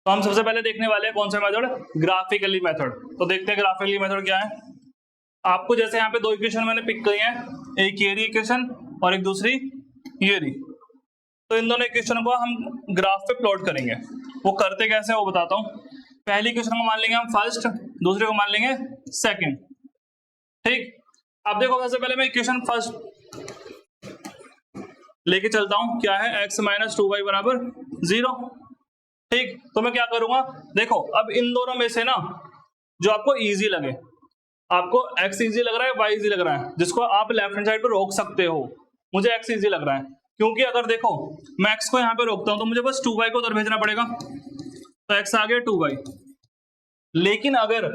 तो हम सबसे पहले देखने वाले हैं कौन सा मेथड, ग्राफिकली मेथड। तो देखते हैं ग्राफिकली मेथड क्या है। आपको जैसे यहाँ पे दो इक्वेशन मैंने पिक करी है, एक ये इक्वेशन और एक दूसरी ये रही। तो इन दोनों इक्वेशन को हम ग्राफ पे प्लॉट करेंगे। वो करते कैसे वो बताता हूँ। पहली इक्वेशन को मान लेंगे हम फर्स्ट, दूसरे को मान लेंगे सेकंड। ठीक, अब देखो सबसे पहले मैं इक्वेशन फर्स्ट लेके चलता हूं, क्या है x माइनस 2y बराबर 0। ठीक, तो मैं क्या करूंगा, देखो अब इन दोनों में से ना जो आपको इजी लगे, आपको x इजी लग रहा है y इजी लग रहा है, जिसको आप लेफ्ट हैंड साइड पर रोक सकते हो। मुझे x इजी लग रहा है क्योंकि अगर देखो मैं x को यहाँ पे रोकता हूं तो मुझे बस 2y को उधर भेजना पड़ेगा, तो x आ गया 2y। लेकिन अगर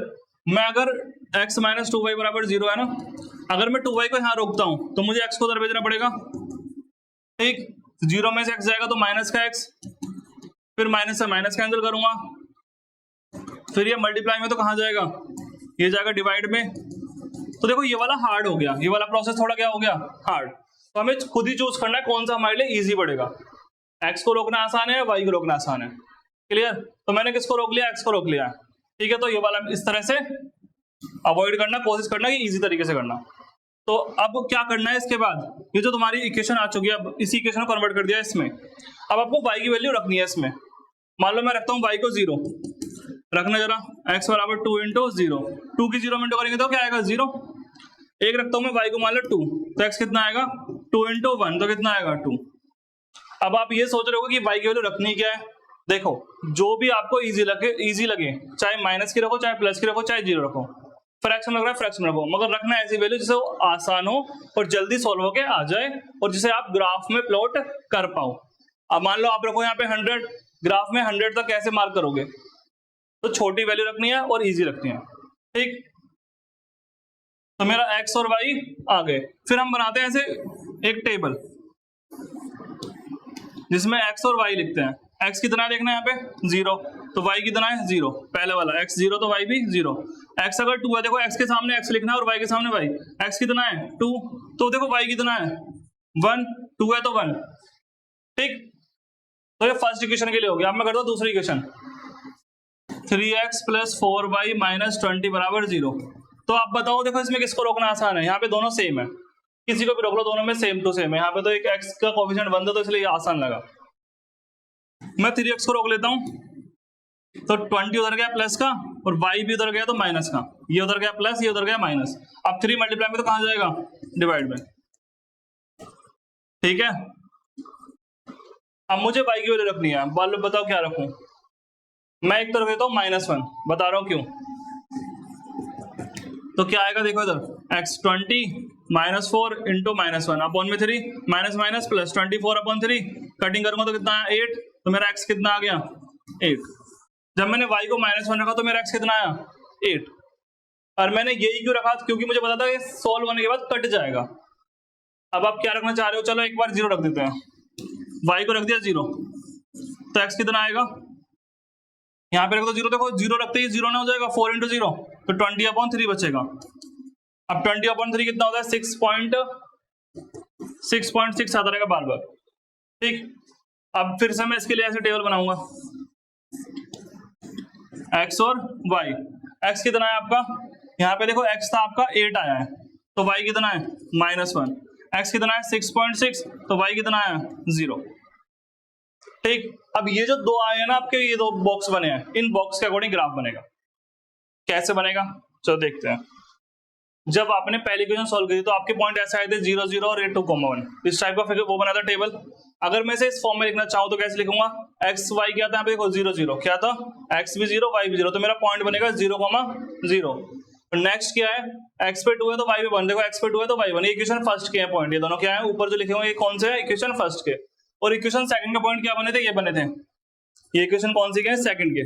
x माइनस 2y बराबर 0 है ना, अगर मैं 2y को यहाँ रोकता हूं तो मुझे x को उधर भेजना पड़ेगा। ठीक, 0 में से x जाएगा तो माइनस का x, फिर माइनस से माइनस कैंसिल करूंगा, फिर ये मल्टीप्लाई में तो कहाँ जाएगा, ये जाएगा डिवाइड में। तो देखो ये वाला हार्ड हो गया, ये वाला प्रोसेस थोड़ा क्या हो गया, हार्ड। तो हमें खुद ही चूज करना है कौन सा हमारे लिए इजी पड़ेगा। x को रोकना आसान है, y को रोकना आसान है। क्लियर, तो मैंने किसको रोक लिया, x को रोक लिया। ठीक है, तो ये वाला इस तरह से अवॉइड करना, कोशिश करना कि इजी तरीके से करना। तो अब क्या करना है इसके बाद, ये जो तुम्हारी इक्वेशन आ चुकी है, अब इसी इक्वेशन को कन्वर्ट कर दिया इसमें। अब आपको y की वैल्यू रखनी है इसमें। मान लो मैं रखता हूँ y को 0, रखना जरा, x बराबर 2 इंटू 0, 2 की 0 में इंटू करेंगे तो क्या आएगा 0। एक रखता हूँ मैं y को, मान लो 2, तो x कितना आएगा 2 इंटू 1, तो कितना आएगा 2। अब आप ये सोच रहे हो कि y की वैल्यू रखनी क्या है। देखो जो भी आपको इजी लगे, चाहे माइनस की रखो, चाहे प्लस की रखो, चाहे 0 रखो, फ्रैक्शन लग रहा है फ्रैक्शन रखो, मगर रखना ऐसी वैल्यू जिसे वो आसान हो और जल्दी सॉल्व होके आ जाए और जिसे आप ग्राफ में प्लॉट कर पाओ। अब मान लो आप रखो यहाँ पे 100, ग्राफ में 100 तक कैसे मार्क करोगे, तो छोटी वैल्यू रखनी है और इजी रखनी है। ठीक, तो मेरा x और y आ गए। फिर हम बनाते हैं ऐसे एक टेबल जिसमें x और y लिखते हैं। x कितना देखना है यहाँ पे 0, तो y कितना है 0, पहले वाला x 0 तो y भी 0। x अगर 2 है, देखो x के सामने x लिखना है और y के सामने y। x कितना है 2, तो देखो y कितना है 1, 2 है तो 1। ठीक, तो ये फर्स्ट इक्वेशन के लिए हो गया। अब मैं करता हूँ दूसरी equation, 3x plus 4y minus 20 बराबर 0। तो आप बताओ, देखो इसमें किसको रोकना आसान है, यहाँ पे दोनों सेम है, किसी को भी रोक लो, दोनों में सेम टू सेम है। यहाँ पे तो एक x का कोएफिशिएंट बंद है तो इसलिए आसान लगा। मैं 3x को रोक लेता हूँ, तो 20 उधर गया प्लस का और y भी उधर गया तो माइनस का, ये उधर गया प्लस, ये उधर गया माइनस। अब 3 मल्टीप्लाई में तो कहाँ जाएगा, डिवाइड में। ठीक है, अब मुझे y की वैल्यू रखनी है। बताओ क्या रखूं। मैं एक तरफ देता हूँ -1, बता रहा हूँ क्यों। तो क्या आएगा देखो इधर, x 20 -4 इंटू -1 अपॉन में 3, minus minus plus 24 upon 3, cutting करूंगा तो कितना है 8, तो मेरा x कितना आ गया 8। जब मैंने y को -1 रखा तो मेरा x कितना आया 8। और मैंने यही क्यों रखा, क्योंकि मुझे पता था कि सॉल्व होने के बाद कट जाएगा। अब आप क्या रखना चाह रहे हो, चलो एक बार 0 रख देते हैं, y को रख दिया 0, तो x कितना आएगा, यहाँ पे रख दो 0, देखो 0 रखते ही 0 ना हो जाएगा, 4 इंटू 0 तो 20/3 बचेगा। अब 20/3 कितना होता है 6.6 आता रहेगा बार बार। ठीक, अब फिर से मैं इसके लिए ऐसे टेबल बनाऊंगा, x और y। x कितना है आपका, यहाँ पे देखो x था आपका 8 आया है, तो y कितना है -1। x कितना है 6.6, तो y कितना आया 0। ठीक, अब ये जो दो आए हैं ना आपके, ये दो बॉक्स बने हैं, इन बॉक्स के अकॉर्डिंग ग्राफ बनेगा। कैसे बनेगा चलो देखते हैं। जब आपने पहली इक्वेशन सॉल्व करी तो आपके पॉइंट ऐसे आए थे 0 0 और 2, 1। इस टाइप का फिगर वो बना था टेबल। अगर मैं इसे इस फॉर्म में लिखना चाहूँ तो कैसे लिखूंगा, x y क्या था यहाँ पे देखो 0 0 क्या था, x भी 0 y भी 0, तो मेरा पॉइंट बनेगा 0, 0। नेक्स्ट क्या है, x पे 2 है तो y पे 1, देखो x पे 2 है तो y 1। इक्वेशन फर्स्ट के हैं पॉइंट, ये दोनों क्या है ऊपर जो लिखे हुए ये कौन से है, इक्वेशन फर्स्ट के। और इक्वेशन सेकंड का पॉइंट क्या बने थे, ये बने थे, ये इक्वेशन कौन सी के, सेकंड के।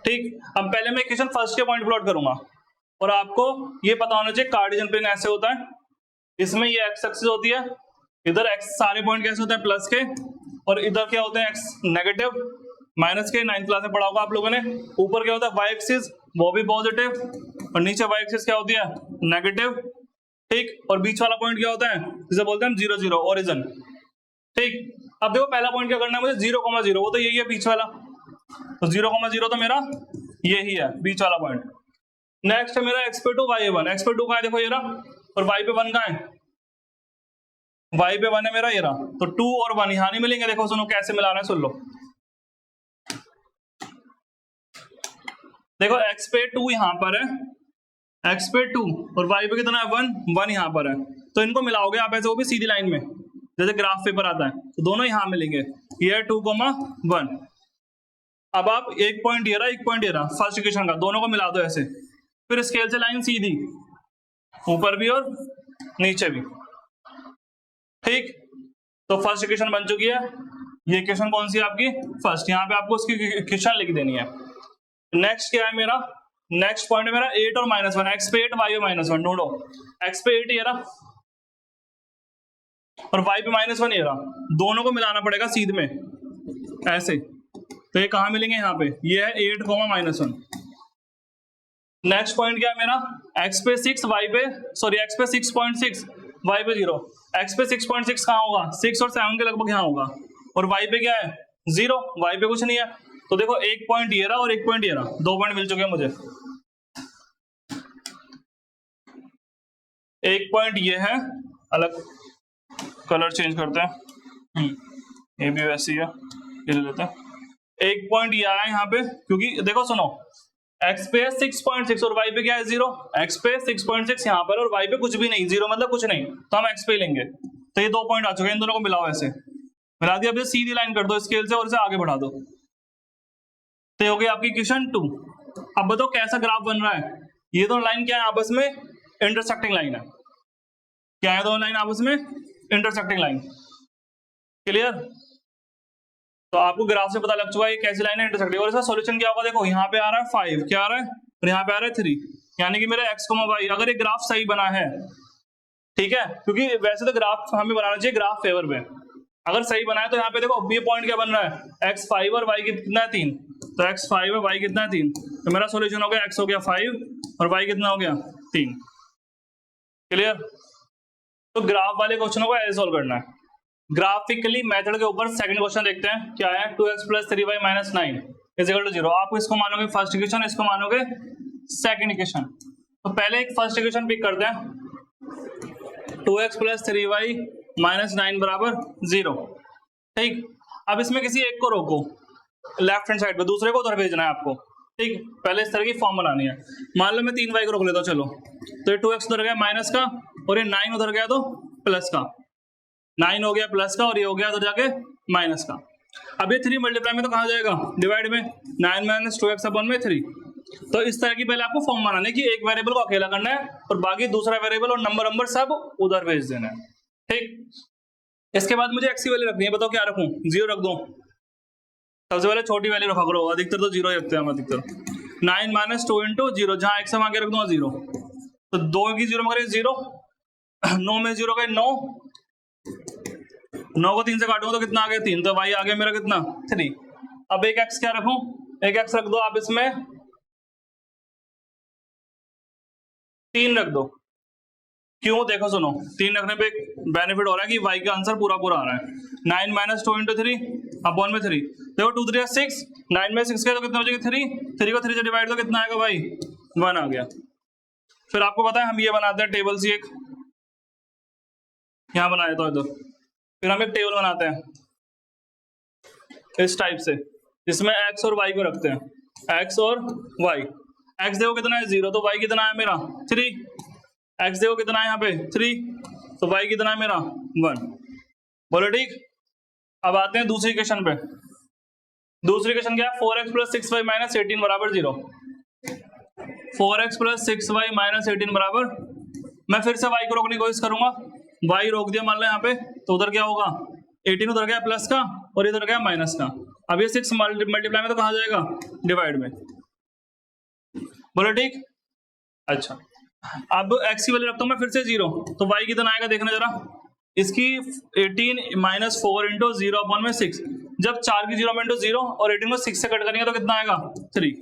ठीक, अब पहले मैं इक्वेशन फर्स्ट के पॉइंट प्लॉट करूंगा और आपको ये पता होना चाहिए कार्टेशियन प्लेन ऐसे होता है, इसमें ये x एक्सिस होती है, इधर x सारे पॉइंट कैसे होते हैं प्लस के, और इधर क्या होते हैं x नेगेटिव माइनस के, 9th क्लास में पढ़ा होगा आप लोगों ने। ऊपर क्या होता है y एक्सिस, वो भी पॉजिटिव, और नीचे y एक्सिस क्या होती है नेगेटिव। ठीक, और बीच वाला पॉइंट क्या होता है, जिसे बोलते हैं 0 0 ओरिजिन। ठीक, अब देखो पहला पॉइंट क्या करना है मुझे 0, 0, वो तो यही है बीच वाला, तो 0,0 तो मेरा यही है बीच वाला पॉइंट। नेक्स्ट है मेरा x पे 2 y पे 1। x पे 2 कहाँ है देखो ये रहा, और y पे 1 कहाँ है, y पे 1 है मेरा ये रहा। तो 2 और 1 यहाँ नहीं मिलेंगे। देखो सुनो कैसे मिलाना है, सुन लो। देखो x पे 2 यहाँ पर है, x पे 2 और y पे कितना है 1 यहाँ पर है। तो इनको मिलाओगे आप ऐसे, वो भी सीधी लाइन में जैसे ग्राफ पेपर आता है, तो दोनों यहाँ मिलेंगे। ये 2,1। अब आप एक पॉइंट ये रहा, एक पॉइंट ये रहा फर्स्ट इक्वेशन का, दोनों को मिला दो ऐसे, फिर स्केल से लाइन सीधी ऊपर भी और नीचे भी, ठीक। तो फर्स्ट इक्वेशन बन चुकी है। ये इक्वेशन कौन सी है आपकी, फर्स्ट। यहाँ पे आपको उसकी इक्वेशन लिख देनी है। नेक्स्ट क्या है मेरा, नेक्स्ट पॉइंट है मेरा 8 और -1। x पे 8 y पे -1 ढूंढो। x पे 8 ये रहा और y पे -1 ये रहा, दोनों को मिलाना पड़ेगा सीध में ऐसे। तो ये कहाँ मिलेंगे, यहाँ पे। ये है 8, -1। नेक्स्ट पॉइंट क्या है मेरा, x पे 6 y पे सॉरी x पे 6.6 y पे 0। x पे 6.6 कहाँ होगा, 6 और 7 के लगभग यहाँ होगा, और y पे क्या है 0, y पे कुछ नहीं है। तो देखो एक पॉइंट ये रहा और एक पॉइंट ये रहा, 2 पॉइंट मिल चुके हैं मुझे। एक पॉइंट ये है, अलग कलर चेंज करते हैं, ये भी वैसी है, ये ले लेते हैं। एक पॉइंट ये आया यहाँ पे, क्योंकि देखो सुनो, x पे 6.6 और y पे क्या है 0। x पे 6.6 यहाँ पर और y पे कुछ भी नहीं, 0 मतलब कुछ नहीं, तो हम x पे लेंगे। तो ये 2 पॉइंट आ चुके हैं, इन दोनों को मिलाओ ऐसे, मिला दिया। अब ये सीधी लाइन कर दो स्केल से और इसे आगे बढ़ा दो, तो हो गई आपकी इक्वेशन 2। अब बताओ कैसा ग्राफ बन रहा है। ये दोनों लाइन क्या है, आपस में इंटरसेक्टिंग लाइन है। क्या है दोनों लाइन आपस में इंटरसेक्टिंग लाइन, क्लियर। तो आपको ग्राफ से पता लग चुका है ये कैसी लाइन है, इंटरसेक्टिंग। और इसका सॉल्यूशन क्या होगा, देखो यहाँ पे आ रहा है 5, क्या आ रहा है, और यहाँ पे आ रहा है 3, यानी कि मेरा x, y अगर ये ग्राफ सही बना है, ठीक है, क्योंकि वैसे तो ग्राफ हमें बनाना चाहिए ग्राफ फेवर में, अगर सही बना है तो यहाँ पे देखो ये पॉइंट क्या बन रहा है, x 5 और y कितना है 3, तो x 5 और y कितना है 3, तो मेरा सॉल्यूशन हो गया x हो गया 5 और y कितना हो गया 3, क्लियर। तो ग्राफ वाले क्वेश्चनों को ऐसे सॉल्व करना है। ग्राफिकली मेथड के ऊपर सेकंड क्वेश्चन देखते हैं, क्या है 2x + 3y - 9 = 0। आप इसको मानोगे फर्स्ट इक्वेशन, इसको मानोगे सेकंड इक्वेशन। तो पहले एक फर्स्ट इक्वेशन पिक करते हैं, 2x + 3y - 9 = 0, ठीक। अब इसमें किसी एक को रोको लेफ्ट हैंड साइड पे, दूसरे को उधर भेजना है आपको, ठीक। पहले इस तरह की फॉर्म बनानी है। मान लो मैं 3y को रोक लेता हूँ, चलो, तो ये 2x उधर गया माइनस का और ये 9 उधर गया तो प्लस का, 9 हो गया प्लस का और ये हो गया उधर जाके माइनस का। अब ये 3 मल्टीप्लाई में तो कहाँ जाएगा, डिवाइड में, 9 - 2x/3। तो इस तरह की पहले आपको फॉर्म बनाने की, एक वेरिएबल को अकेला करना है और बाकी दूसरा वेरिएबल और नंबर सब उधर भेज देना है, ठीक। इसके बाद मुझे x की वैल्यू रखनी है, बताओ क्या रखूं, 0 रख दूं। सबसे पहले छोटी वैल्यू रखा करो, अधिकतर तो 0 ही रखते हैं हम अधिकतर। 9 - 2 × 0, जहां x हम आगे रख दूंगा 0, तो 2 की 0 में करें 0, 9 में 0 गए 9, 9 को 3 से काटूंगा तो कितना आ गया 3, तो y आ गया मेरा कितना 3। अब एक x क्या रखूं, एक x रख दो आप इसमें 3 रख दो। क्यों, देखो सुनो, 3 रखने पे एक बेनिफिट हो रहा है कि y का आंसर पूरा पूरा आ रहा है। 9 - 2 × 3 अपॉन में 3, देखो 2 3 6, 9 में 6 गया तो कितना बचेगा 3 को 3 से डिवाइड तो कितना आएगा भाई 1 आ गया। फिर आपको पता है हम ये बनाते हैं टेबल सी एक, यहाँ बना देता हूँ इधर, फिर हम एक टेबल बनाते हैं इस टाइप से, जिसमें x और y को रखते हैं, x और y। x देखो कितना है 0, तो y कितना है मेरा 3, x देखो कितना है यहाँ पे 3, तो y कितना है मेरा 1, बोलो ठीक। अब आते हैं दूसरी इक्वेशन पे। दूसरी इक्वेशन क्या है, 4x + 6y - 18 = 0। 4x + 6y - 18 बराबर, मैं फिर से y को रोकने की कोशिश करूंगा, y रोक दिया मान लो यहाँ पे, तो उधर क्या होगा 18 उधर गया प्लस का और इधर गया माइनस का। अब ये 6 मल्टीप्लाई में तो कहाँ जाएगा, डिवाइड में, बोलो ठीक। अच्छा, अब x की वैल्यू रखता हूं मैं फिर से 0, तो y कितना आएगा देखना जरा, इसकी 18 - 4 × 0/6, जब 4 की 0 में 0 और 18 को 6 से कट करेंगे तो कितना आएगा 3।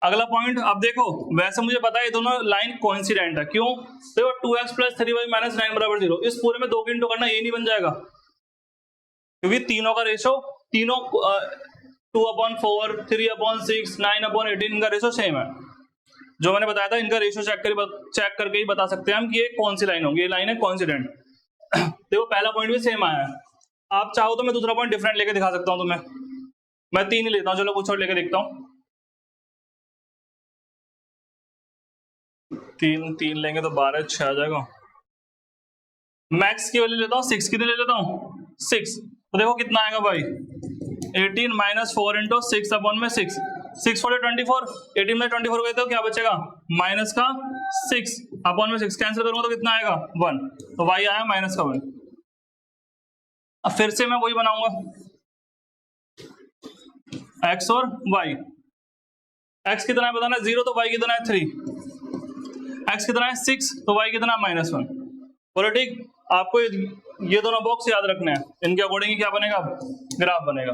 अगला पॉइंट, अब देखो वैसे मुझे पता है ये दोनों लाइन कोइंसिडेंट है, क्यों, देखो 2x + 3y - 9 = 0, इस पूरे में 2 की इंटू करना ये नहीं बन जाएगा, क्योंकि तीनों का रेशो, तीनों 2/4, 3/6, 9/18 इनका रेशो सेम है। जो मैंने बताया था इनका रेशो चेक करके ही बता सकते हैं हम कि ये कौन सी लाइन होगी। ये लाइन है कॉन्सिडेंट। देखो पहला पॉइंट भी सेम आया है। आप चाहो तो मैं दूसरा पॉइंट डिफरेंट लेके दिखा सकता हूँ तुम्हें। मैं 3 ही लेता हूँ, चलो कुछ और लेके देखता हूँ। 3 लेंगे तो 12 6 आ जाएगा। मैक्स की वैल्यू लेता हूँ 6, कितने ले लेता हूँ 6। तो देखो कितना आएगा भाई 18 - 4 × 6/6। 6 4 24, 18 में 24 गए तो क्या बचेगा माइनस का 6/6। कैंसिल करूंगा तो कितना आएगा 1, तो y आया माइनस का 1। अब फिर से मैं वही बनाऊंगा x और y। x कितना है बताना 0, तो y कितना है 3। x कितना है 6, तो y कितना है -1। बोलो ठीक। आपको ये दोनों बॉक्स याद रखने हैं, इनके अकॉर्डिंग क्या बनेगा ग्राफ बनेगा।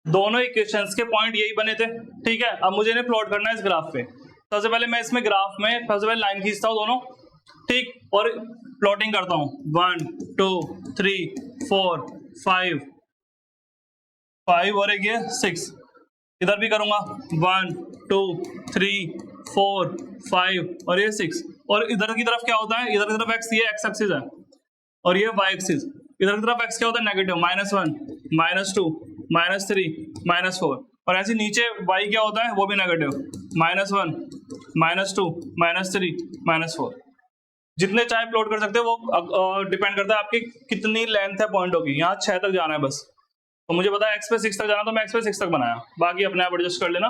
दोनों इक्वेशंस के पॉइंट यही बने थे, ठीक है। अब मुझे इन्हें प्लॉट करना है इस ग्राफ पे। सबसे पहले मैं इसमें ग्राफ में सबसे पहले लाइन खींचता हूँ दोनों, ठीक, और प्लॉटिंग करता हूँ 1 2 3 4 5 और एक ये 6। इधर भी करूंगा 1 2 3 4 5 और ये 6। और इधर की तरफ क्या होता है, इधर की तरफ x, ये x एक्सिस है और ये y एक्सिस। इधर की तरफ x क्या होता है नेगेटिव, -1 -2 -3 -4। और ऐसे नीचे y क्या होता है वो भी नेगेटिव, -1 -2 -3 -4। जितने चाहे प्लॉट कर सकते हो, वो डिपेंड करता है आपकी कितनी लेंथ है पॉइंटों की। यहाँ 6 तक जाना है बस, तो मुझे पता है x पे 6 तक जाना, तो मैं x पे 6 तक बनाया, बाकी अपने आप एडजस्ट कर लेना।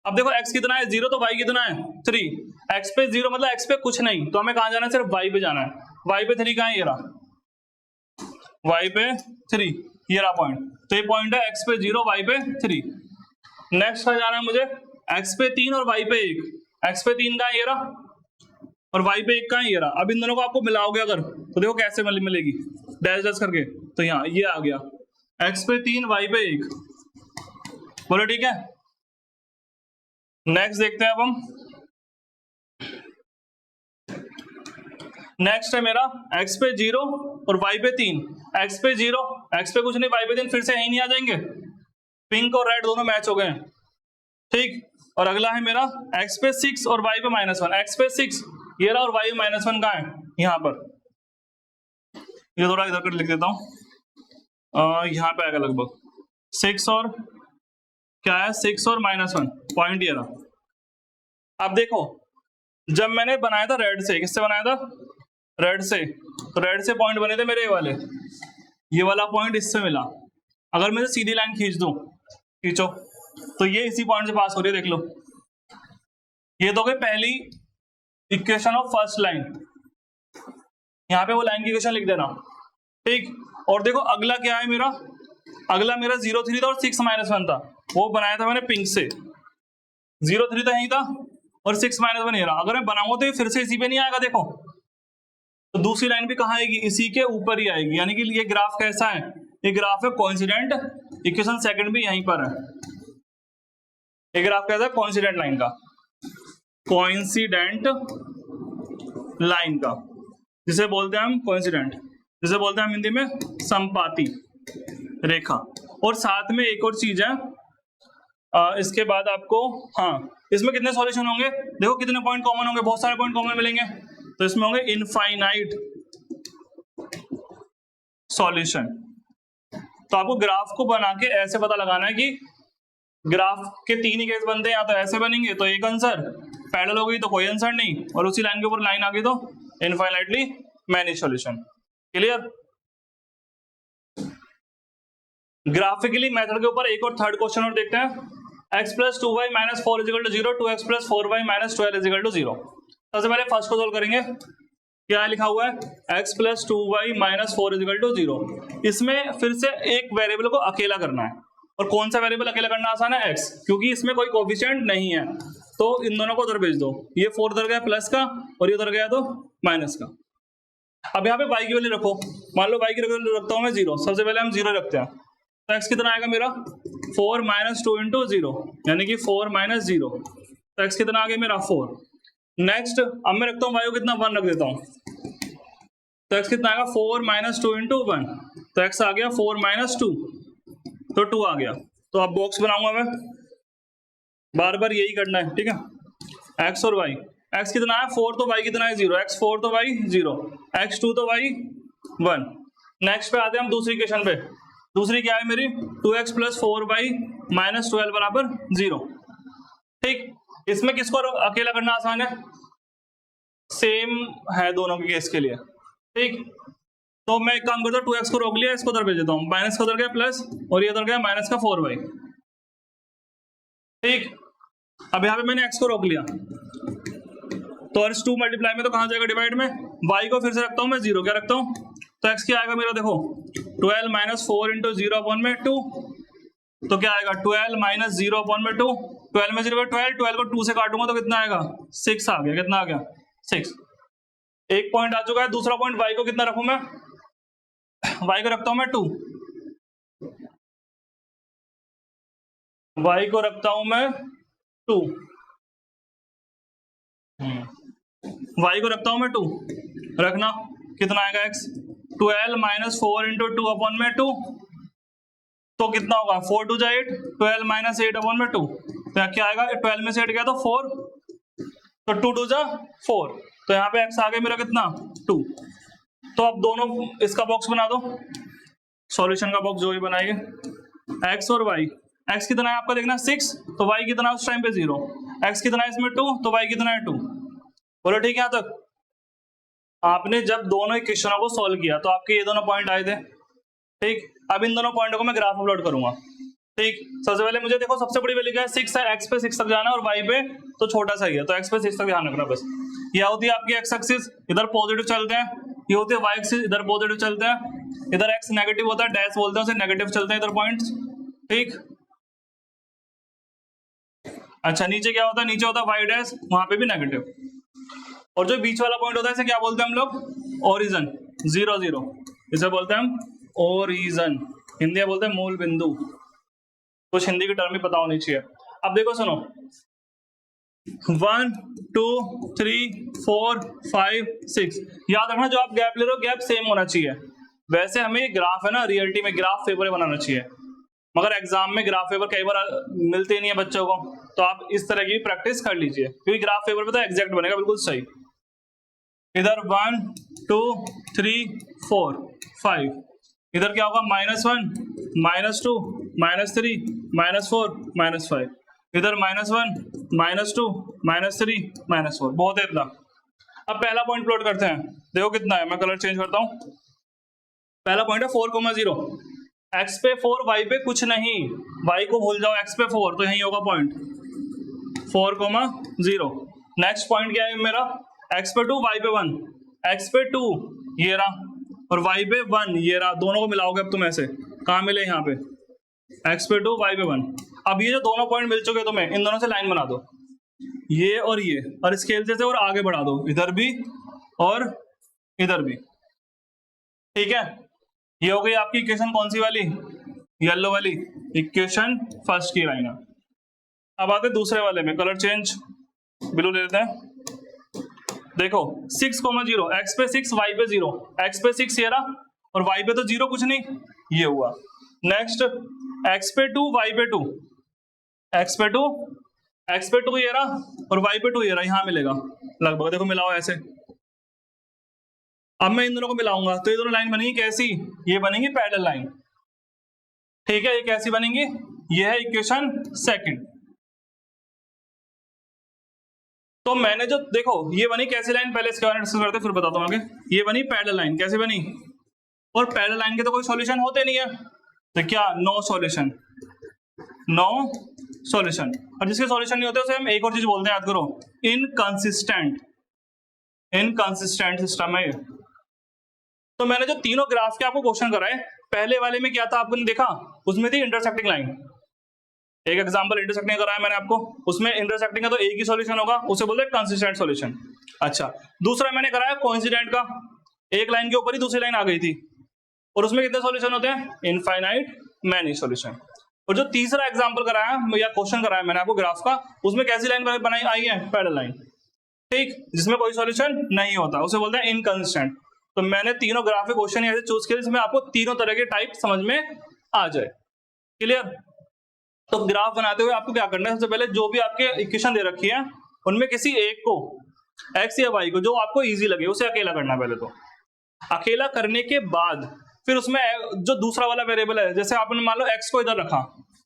अब देखो x कितना है 0, तो y कितना है 3। x पे 0 मतलब x पे कुछ नहीं, तो हमें कहाँ जाना है सिर्फ y पे जाना है। y पे 3 कहाँ है, ये रहा y पे 3, ये रहा पॉइंट। तो ये पॉइंट है x पे 0 y पे 3। नेक्स्ट कहाँ जाना है मुझे, x पे 3 और y पे 1। x पे 3 कहाँ है, ये रहा, और y पे 1 कहाँ है, ये रहा। अब इन दोनों को आपको मिलाओगे अगर, तो देखो कैसे मिलेगी, डैश डैश करके। तो यहाँ ये आ गया x पे 3 y पे 1। बोलो ठीक है। नेक्स्ट देखते हैं अब हम। नेक्स्ट है मेरा x पे 0 और y पे 3। x पे 0, x पे कुछ नहीं, y पे 3, फिर से यही नहीं आ जाएंगे, पिंक और रेड दोनों मैच हो गए, ठीक। और अगला है मेरा x पे 6 और y पे -1। x पे 6 ये रहा, और y पे -1 कहाँ है, यहाँ पर। ये थोड़ा इधर कर लिख देता हूँ, यहाँ पे आएगा लगभग 6 और क्या है 6 और -1 पॉइंट ये रहा। अब देखो जब मैंने बनाया था रेड से, किससे बनाया था रेड से, तो रेड से पॉइंट बने थे मेरे ये वाले, ये वाला पॉइंट इससे मिला। अगर मैं सीधी लाइन खींच दूं, खींचो, तो ये इसी पॉइंट से पास हो रही है, देख लो। ये तो गई पहली इक्वेशन ऑफ फर्स्ट लाइन, यहाँ पे वो लाइन की इक्वेशन लिख देना, ठीक। और देखो अगला क्या है मेरा, अगला मेरा 0 3 था और 6 -1 था, वो बनाया था मैंने पिंक से। 0 3 तो यही था और 6 -1 ये रहा। अगर मैं बनाऊंगा तो ये फिर से इसी पे नहीं आएगा, देखो। तो दूसरी लाइन भी कहाँ आएगी, इसी के ऊपर ही आएगी। यानी कि ये ग्राफ कैसा है, ये ग्राफ है कोइंसिडेंट। इक्वेशन सेकंड भी यहीं पर है। ये ग्राफ कैसा है कोइंसिडेंट लाइन का, कोइंसिडेंट लाइन का, जिसे बोलते हैं हम कोइंसिडेंट, जिसे बोलते हैं हम हिंदी में समपाती रेखा। और साथ में एक और चीज है, इसके बाद आपको, हाँ, इसमें कितने सॉल्यूशन होंगे, देखो कितने पॉइंट कॉमन होंगे, बहुत सारे पॉइंट कॉमन मिलेंगे। तो इसमें होंगे इनफाइनाइट सॉल्यूशन। तो आपको ग्राफ को बना के ऐसे पता लगाना है कि ग्राफ के 3 ही केस बनते हैं, या तो ऐसे बनेंगे तो एक आंसर, पैरेलल हो गई तो कोई आंसर नहीं, और उसी लाइन के ऊपर लाइन आ गई तो infinitely many solution. Clear. Graphically method के ऊपर एक और थर्ड क्वेश्चन और देखते हैं। x + 2y - 4 = 0, 2x + 4y - 12 = 0। सबसे पहले फर्स्ट को सोल्व करेंगे। क्या लिखा हुआ है, x + 2y - 4 = 0। इसमें फिर से एक वेरिएबल को अकेला करना है, और कौन सा वेरिएबल अकेला करना आसान है, x, क्योंकि इसमें कोई कोएफिशिएंट नहीं है। तो इन दोनों को उधर भेज दो, ये 4 उधर गया प्लस का, और ये उधर गया तो माइनस का। अब यहाँ पे y की वैल्यू रखो, मान लो y की वैल्यू रखता हूँ मैं 0। सबसे पहले हम 0 रखते हैं, तो x कितना आएगा मेरा 4 - 2 × 0, यानी कि 4 - 0। तो x कितना आ गया मेरा 4। नेक्स्ट अब मैं रखता हूँ y को कितना 1 रख देता हूँ, तो x कितना आएगा 4 - 2 × 1, तो x आ गया 4 - 2। तो 2 आ गया। तो अब बॉक्स बनाऊंगा मैं, बार बार यही करना है, ठीक है। x और y, x कितना है 4 तो y कितना है 0, x 4 तो y 0, x 2 तो y 1। नेक्स्ट पे आते हैं हम दूसरी इक्वेशन पे। दूसरी क्या है मेरी 2x प्लस 4y माइनस 12 बराबर 0। ठीक, इसमें किसको अकेला करना आसान है, सेम है दोनों के केस के लिए। ठीक, तो मैं एक काम करता हूँ 2x को रोक लिया, इसको उधर भेज देता हूँ, माइनस का उधर गया प्लस और ये उधर गया माइनस का 4y। ठीक, अब यहाँ पे मैंने x को रोक लिया तो अर्स 2 मल्टीप्लाई में तो कहाँ जाएगा डिवाइड में, y को फिर से रखता हूँ मैं 0, क्या रखता हूँ तो x क्या आएगा मेरा देखो 12 माइनस 4 इंटू 0 अपॉन में 2, तो क्या आएगा 12 माइनस 0 अपॉन में 2, 12 में 0 का 12 को 2 से काटूंगा तो कितना आएगा 6 आ गया, कितना आ गया 6। एक पॉइंट आ चुका है। दूसरा पॉइंट y को कितना रखूं मैं, y को रखता हूं मैं 2, y को रखता हूं मैं 2, y को रखता हूं मैं 2, रखना कितना आएगा x 12 माइनस 4 इंटू 2 अपॉन में 2, तो कितना होगा 4 2 जा 8, 12 माइनस 8 अपॉन में 2, तो यहाँ क्या आएगा 12 में से 8 गया तो 4, तो 2 2 जा 4, तो यहाँ पे x आ गया मेरा कितना 2। तो अब दोनों इसका बॉक्स बना दो, सॉल्यूशन का बॉक्स जो भी बनाएंगे, x और y, x कितना है आपका देखना 6, तो y कितना है उस टाइम पे 0, x कितना है इसमें 2, तो y कितना है 2। बोलो ठीक है यहाँ तक। आपने जब दोनों इक्वेशनों को सॉल्व किया तो आपके ये दोनों पॉइंट आए थे। ठीक, अब इन दोनों पॉइंटों को मैं ग्राफ अपलोड करूंगा। ठीक, सबसे पहले मुझे देखो सबसे बड़ी वैल्यू क्या है 6 है, x पे 6 तक जाना है और y पे तो छोटा सा ही है, तो x पे 6 तक ध्यान रखना बस। ये होती है आपकी x एक्सिस, इधर पॉजिटिव चलते हैं, ये होती है y एक्सिस, इधर पॉजिटिव चलते हैं, इधर x नेगेटिव होता है, डैश बोलते हैं उसे, नेगेटिव चलते हैं इधर पॉइंट्स। ठीक, अच्छा नीचे क्या होता है, नीचे होता है y डैश, वहां पे भी नेगेटिव, और जो बीच वाला पॉइंट होता है इसे क्या बोलते हैं हम लोग, ओरिजिन, 0 0, इसे बोलते हैं हम ओरिजिन, हिंदी में बोलते हैं मूल बिंदु। कुछ हिंदी की टर्म भी पता होनी चाहिए। अब देखो सुनो 1 2 3 4 5 6, याद रखना जो आप गैप ले रहे हो गैप सेम होना चाहिए। वैसे हमें ग्राफ है ना रियलिटी में ग्राफ पेपर बनाना चाहिए, मगर एग्जाम में ग्राफ पेपर कई बार मिलते नहीं है बच्चों को, तो आप इस तरह की प्रैक्टिस कर लीजिए क्योंकि ग्राफ पेपर पे तो एग्जैक्ट बनेगा बिल्कुल सही। इधर 1 2 3 4 5, इधर क्या होगा -1 -2 -3 -4 -5, इधर -1 -2 -3 -4, बहुत है इतना। अब पहला पॉइंट प्लॉट करते हैं, देखो कितना है, मैं कलर चेंज करता हूं। पहला पॉइंट है 4,0, x पे 4 y पे कुछ नहीं, y को भूल जाओ, x पे 4 तो यही होगा पॉइंट 4,0। नेक्स्ट पॉइंट क्या है मेरा, x पे 2 y पे 1, x पे 2 ये रहा और y पे 1 ये रहा, दोनों को मिलाओगे अब तुम ऐसे, कहाँ मिले यहाँ पे x पे 2 y पे 1। अब ये जो दोनों पॉइंट मिल चुके तुम्हें, इन दोनों से लाइन बना दो, ये और स्केल से और आगे बढ़ा दो, इधर भी और इधर भी। ठीक है, ये हो गई आपकी इक्वेशन कौन सी वाली, येलो वाली इक्वेशन फर्स्ट की लाइन है। अब आते दूसरे वाले में, कलर चेंज ब्लू ले लेते हैं। देखो 6,0, x पे 6 y पे 0, x पे 6 ये रहा और y पे तो 0 कुछ नहीं, ये हुआ। नेक्स्ट x पे 2 y पे 2, x पे 2 ये रहा और y पे 2 ये रहा, यहां मिलेगा लगभग, देखो मिलाओ ऐसे। अब मैं इन दोनों को मिलाऊंगा तो ये दोनों लाइन बनेगी कैसी, ये बनेगी पैरेलल लाइन। ठीक है, ये कैसी बनेंगी, ये है इक्वेशन सेकंड। तो मैंने जो देखो ये बनी कैसी लाइन, पहले इसके बारे में डिस्कस करते फिर बताता हूं आगे। ये बनी पैरेलल लाइन, कैसे बनी, और पैरेलल लाइन के तो कोई सॉल्यूशन होते नहीं है, तो क्या नो सॉल्यूशन, नो सॉल्यूशन। और जिसके सॉल्यूशन नहीं होते उसे हम एक और चीज बोलते हैं, याद करो, इनकंसिस्टेंट, इनकंसिस्टेंट सिस्टम है ये। तो मैंने जो तीनों ग्राफ के आपको क्वेश्चन कराए, पहले वाले में क्या था आपने देखा, उसमें थी इंटरसेक्टिंग लाइन, एक एग्जांपल इंटरसेक्टिंग कराया मैंने आपको, उसमें इंटरसेक्टिंग का तो एक ही सॉल्यूशन होगा, उसे बोलते हैं कंसिस्टेंट सॉल्यूशन। अच्छा, दूसरा मैंने कराया कोइंसिडेंट का, एक लाइन के ऊपर ही दूसरी लाइन आ गई थी, और उसमें कितने सॉल्यूशन होते हैं, इनफाइनाइट मैनी सॉल्यूशन। और जो तीसरा एग्जांपल कराया या क्वेश्चन कराया मैंने आपको ग्राफ का, उसमें कैसी लाइन बनाई आई है, पैरेलल लाइन। ठीक, जिसमें कोई सॉल्यूशन नहीं होता, उसे बोलते हैं इनकंसिस्टेंट। तो मैंने तीनों ग्राफ के क्वेश्चन ऐसे चूज किए जिसमें आपको तीनों तरह के टाइप समझ में आ जाए। क्लियर। तो ग्राफ बनाते हुए आपको क्या करना है, सबसे पहले जो भी आपके इक्वेशन दे रखी है उनमें किसी एक को, एक्स या वाई को, जो आपको इजी लगे उसे अकेला करना। पहले तो अकेला करने के बाद फिर उसमें जो दूसरा वाला वेरिएबल है, जैसे आपने मान लो एक्स को इधर रखा,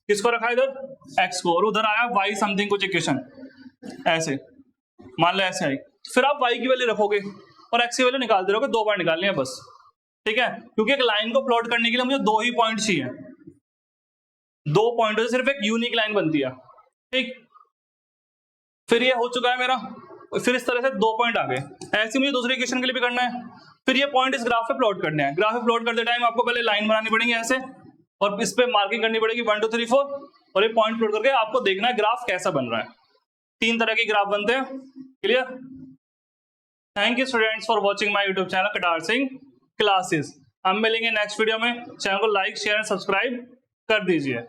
किसको रखा इधर, एक्स को, और उधर आया वाई समथिंग कुछ इक्वेशन, ऐसे मान लो ऐसे आई, फिर आप वाई की वैल्यू रखोगे और एक्स की वैल्यू निकालते रहोगे, 2 पॉइंट निकालने हैं बस, ठीक है। क्योंकि एक लाइन को प्लॉट करने के लिए मुझे 2 ही पॉइंट चाहिए, 2 पॉइंटों से सिर्फ एक यूनिक लाइन बनती है, ठीक। फिर ये हो चुका है मेरा, फिर इस तरह से 2 पॉइंट आ गए, ऐसे मुझे दूसरे इक्वेशन के लिए भी करना है। फिर ये पॉइंट इस ग्राफ पे प्लॉट करने हैं। ग्राफ पे प्लॉट करते टाइम आपको पहले लाइन बनानी पड़ेगी ऐसे, और इस पे मार्किंग करनी पड़ेगी 1 2 3 4, और ये पॉइंट प्लॉट करके आपको देखना है ग्राफ कैसा बन रहा है। 3 तरह के ग्राफ बनते हैं, clear. Thank you students for watching my YouTube channel कटार सिंह क्लासेस। हम मिलेंगे नेक्स्ट वीडियो में। चैनल को लाइक शेयर एंड सब्सक्राइब कर दीजिए।